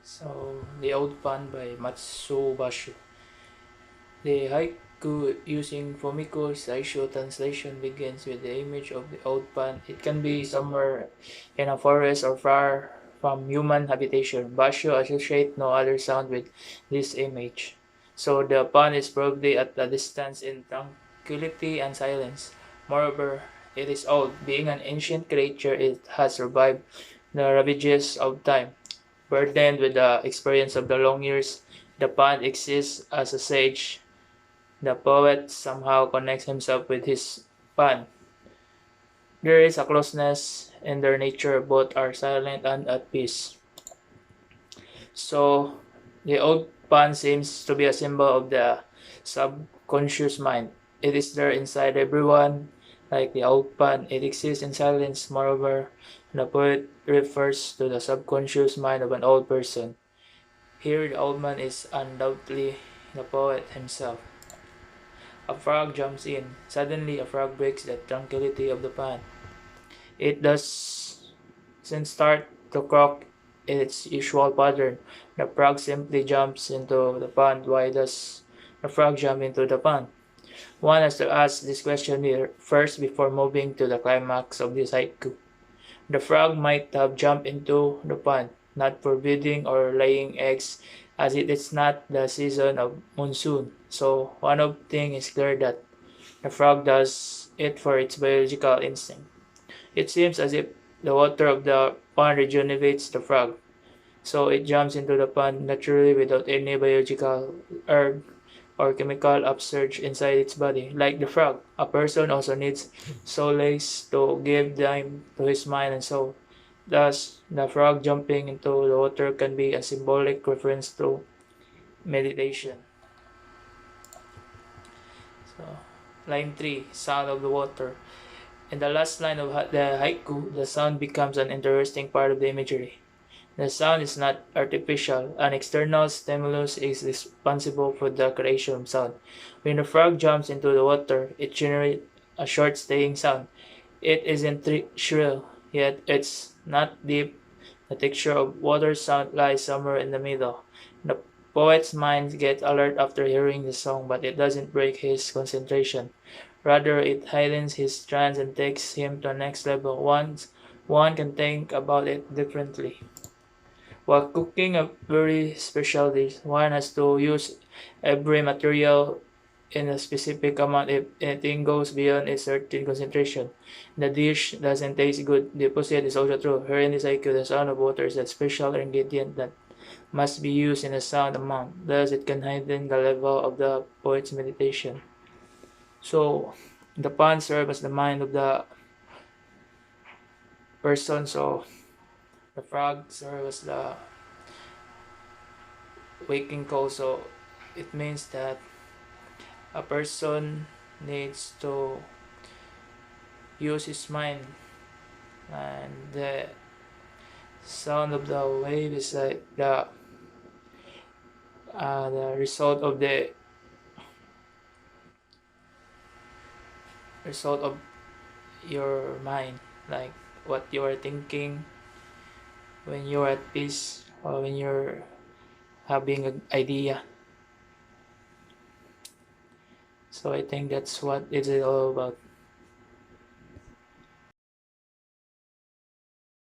So, The Old Pan by Matsuo Basho. The haiku using Fumiko's Saisho translation begins with the image of the old pan. It can be somewhere in a forest or far from human habitation. Basho associates no other sound with this image. So the pan is probably at a distance in tranquility and silence. Moreover, it is old. Being an ancient creature, it has survived the ravages of time. Burdened with the experience of the long years, the pond exists as a sage. The poet somehow connects himself with his pond. There is a closeness in their nature, both are silent and at peace. So, the old pond seems to be a symbol of the subconscious mind. It is there inside everyone, like the old pond. It exists in silence. Moreover, the poet refers to the subconscious mind of an old person. Here, the old man is undoubtedly the poet himself. A frog jumps in. Suddenly, a frog breaks the tranquility of the pond. It doesn't start to croak in its usual pattern. The frog simply jumps into the pond. Why does the frog jump into the pond? One has to ask this question here first before moving to the climax of this haiku. The frog might have jumped into the pond, not for breeding or laying eggs, as it is not the season of monsoon. So one of thing is clear that the frog does it for its biological instinct. It seems as if the water of the pond rejuvenates the frog, so it jumps into the pond naturally without any biological urge or chemical upsurge inside its body. Like the frog, a person also needs solace to give time to his mind and soul. Thus, the frog jumping into the water can be a symbolic reference to meditation. So, line 3, Sound of the Water. In the last line of the haiku, the sound becomes an interesting part of the imagery. The sound is not artificial. An external stimulus is responsible for the creation of sound. When the frog jumps into the water, it generates a short staying sound. It isn't shrill, yet it's not deep. The texture of water sound lies somewhere in the middle. The poet's mind gets alert after hearing the song, but it doesn't break his concentration. Rather, it heightens his trance and takes him to the next level. Once one can think about it differently. While cooking a very special dish, one has to use every material in a specific amount. If anything goes beyond a certain concentration, the dish doesn't taste good. The opposite is also true. Here in this IQ, the sound of water is a special ingredient that must be used in a sound amount. Thus, it can heighten the level of the poet's meditation. So, the pond serves as the mind of the person. So, the frog serves as the waking call. So, it means that a person needs to use his mind, and the sound of the wave is like the result of your mind, like what you are thinking when you're at peace or when you're having an idea. So I think that's what it's all about.